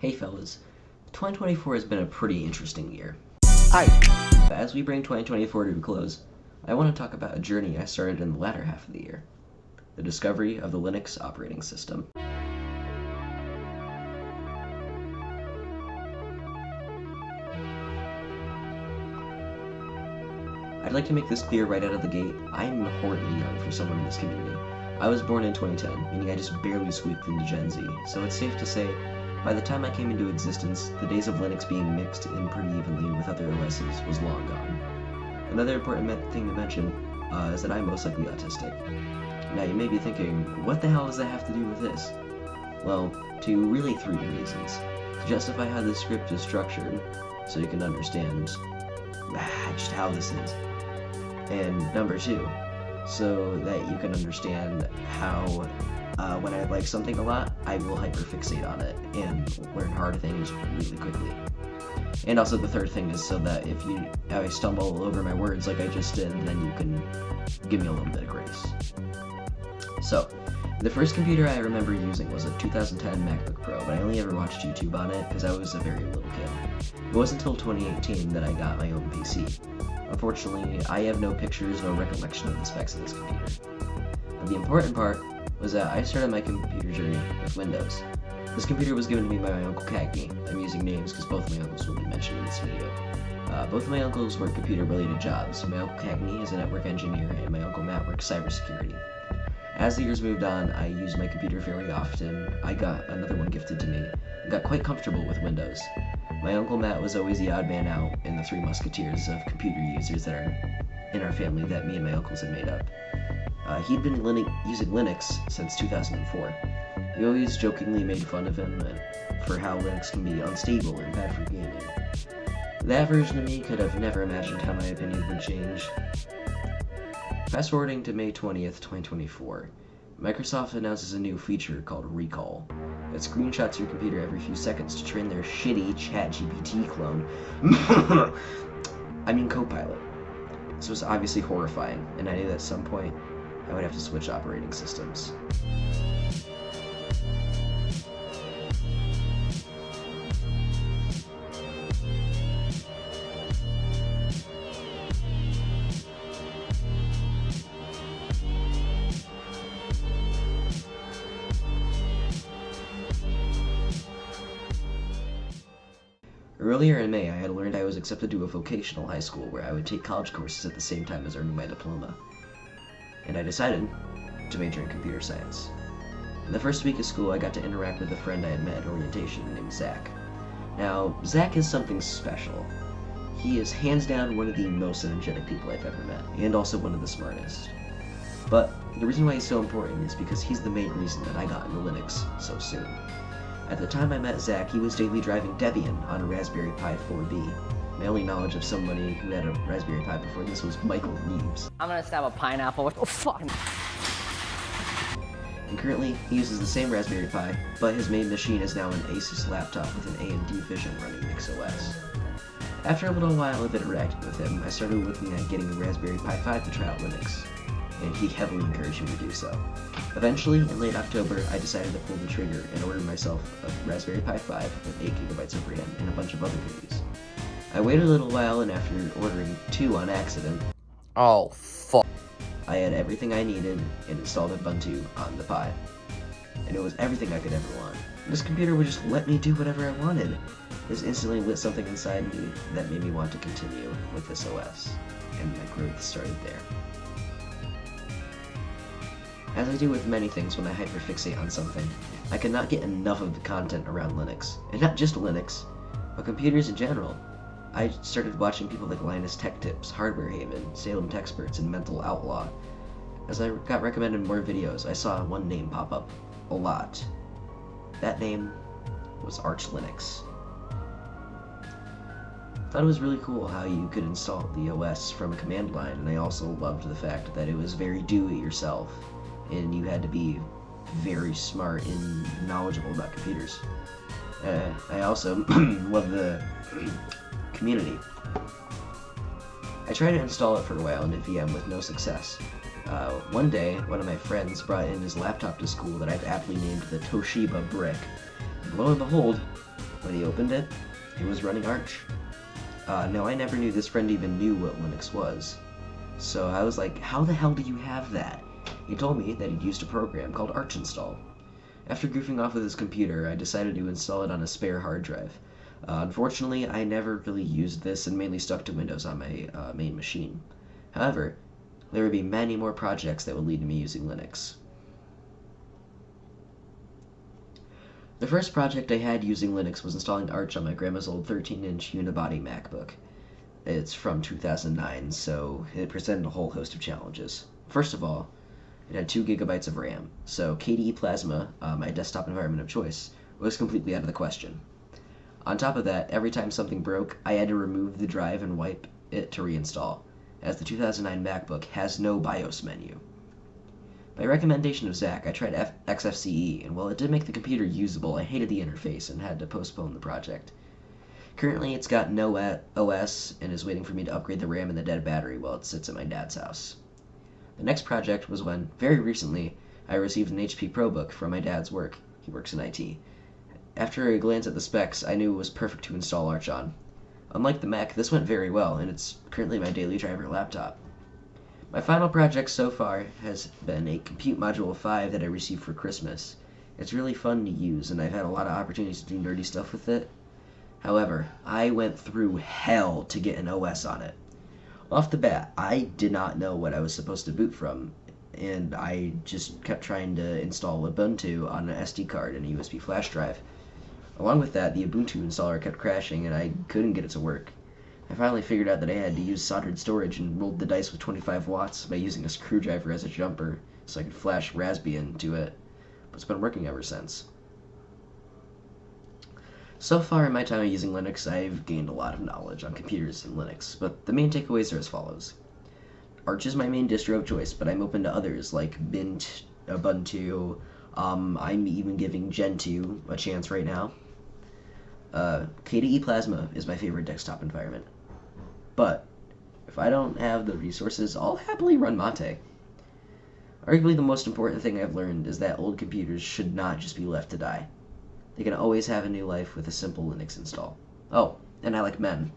Hey fellas, 2024 has been a pretty interesting year. Hi. As we bring 2024 to a close, I want to talk about a journey I started in the latter half of the year. The discovery of the Linux operating system. I'd like to make this clear right out of the gate. I'm horribly young for someone in this community. I was born in 2010, meaning I just barely squeaked into Gen Z, so it's safe to say, by the time I came into existence, the days of Linux being mixed in pretty evenly with other OSs was long gone. Another important thing to mention is that I'm most likely autistic. Now you may be thinking, what the hell does that have to do with this? Well, really three reasons. To justify how this script is structured, so you can understand just how this is. And number two, so that you can understand how when I like something a lot, I will hyperfixate on it and learn hard things really quickly. And also the third thing is so that if I stumble over my words like I just did, then you can give me a little bit of grace. So, the first computer I remember using was a 2010 MacBook Pro, but I only ever watched YouTube on it because I was a very little kid. It wasn't until 2018 that I got my own PC. Unfortunately, I have no pictures or recollection of the specs of this computer. But the important part was that I started my computer journey with Windows. This computer was given to me by my Uncle Cagney. I'm using names because both of my uncles will be mentioned in this video. Both of my uncles work computer-related jobs. My Uncle Cagney is a network engineer, and my Uncle Matt works cybersecurity. As the years moved on, I used my computer very often. I got another one gifted to me, and got quite comfortable with Windows. My Uncle Matt was always the odd man out in the three musketeers of computer users that are in our family that me and my uncles had made up. He'd been using Linux since 2004. We always jokingly made fun of him for how Linux can be unstable and bad for gaming. That version of me could have never imagined how my opinion would change. Fast forwarding to May 20th, 2024, Microsoft announces a new feature called Recall. It screenshots your computer every few seconds to train their shitty ChatGPT clone. I mean Copilot. This was obviously horrifying, and I knew that at some point I would have to switch operating systems. Earlier in May, I had learned I was accepted to a vocational high school where I would take college courses at the same time as earning my diploma. And I decided to major in computer science. In the first week of school, I got to interact with a friend I had met at orientation named Zach. Now, Zach is something special. He is hands down one of the most energetic people I've ever met, and also one of the smartest. But the reason why he's so important is because he's the main reason that I got into Linux so soon. At the time I met Zach, he was daily driving Debian on a Raspberry Pi 4B. My only knowledge of somebody who had a Raspberry Pi before this was Michael Reeves. I'm gonna stab a pineapple. Oh, fuck. And currently, he uses the same Raspberry Pi, but his main machine is now an Asus laptop with an AMD Vision running NixOS. After a little while of interacting with him, I started looking at getting a Raspberry Pi 5 to try out Linux, and he heavily encouraged me to do so. Eventually, in late October, I decided to pull the trigger and ordered myself a Raspberry Pi 5 with 8 GB of RAM and a bunch of other goodies. I waited a little while, and after ordering 2 on accident, Oh, fuck. I had everything I needed and installed Ubuntu on the Pi. And it was everything I could ever want. This computer would just let me do whatever I wanted. This instantly lit something inside me that made me want to continue with this OS, and my growth started there. As I do with many things when I hyperfixate on something, I could not get enough of the content around Linux. And not just Linux, but computers in general. I started watching people like Linus Tech Tips, Hardware Haven, Salem Techsperts, and Mental Outlaw. As I got recommended more videos, I saw one name pop up a lot. That name was Arch Linux. I thought it was really cool how you could install the OS from a command line, and I also loved the fact that it was very do-it-yourself, and you had to be very smart and knowledgeable about computers. I also love the community. I tried to install it for a while into VM with no success. One day, one of my friends brought in his laptop to school that I've aptly named the Toshiba Brick. And lo and behold, When he opened it, it was running Arch. Now, I never knew this friend even knew what Linux was. So I was like, how the hell do you have that? He told me that he'd used a program called Arch Install. After goofing off with his computer, I decided to install it on a spare hard drive. Unfortunately, I never really used this and mainly stuck to Windows on my main machine. However, there would be many more projects that would lead to me using Linux. The first project I had using Linux was installing Arch on my grandma's old 13-inch unibody MacBook. It's from 2009, so it presented a whole host of challenges. First of all, it had 2 gigabytes of RAM, so KDE Plasma, my desktop environment of choice, was completely out of the question. On top of that, every time something broke, I had to remove the drive and wipe it to reinstall, as the 2009 MacBook has no BIOS menu. By recommendation of Zach, I tried XFCE, and while it did make the computer usable, I hated the interface and had to postpone the project. Currently, it's got no OS and is waiting for me to upgrade the RAM and the dead battery while it sits at my dad's house. The next project was when, very recently, I received an HP ProBook from my dad's work. He works in IT. After a glance at the specs, I knew it was perfect to install Arch on. Unlike the Mac, this went very well, and it's currently my daily driver laptop. My final project so far has been a Compute Module 5 that I received for Christmas. It's really fun to use, and I've had a lot of opportunities to do nerdy stuff with it. However, I went through hell to get an OS on it. Off the bat, I did not know what I was supposed to boot from, and I just kept trying to install Ubuntu on an SD card and a USB flash drive. Along with that, the Ubuntu installer kept crashing and I couldn't get it to work. I finally figured out that I had to use soldered storage and rolled the dice with 25 watts by using a screwdriver as a jumper so I could flash Raspbian into it, but it's been working ever since. So far in my time using Linux, I've gained a lot of knowledge on computers and Linux, but the main takeaways are as follows. Arch is my main distro of choice, but I'm open to others like Mint, Ubuntu. I'm even giving Gentoo a chance right now. KDE Plasma is my favorite desktop environment. But if I don't have the resources, I'll happily run Mate. Arguably the most important thing I've learned is that old computers should not just be left to die. They can always have a new life with a simple Linux install. Oh, and I like men.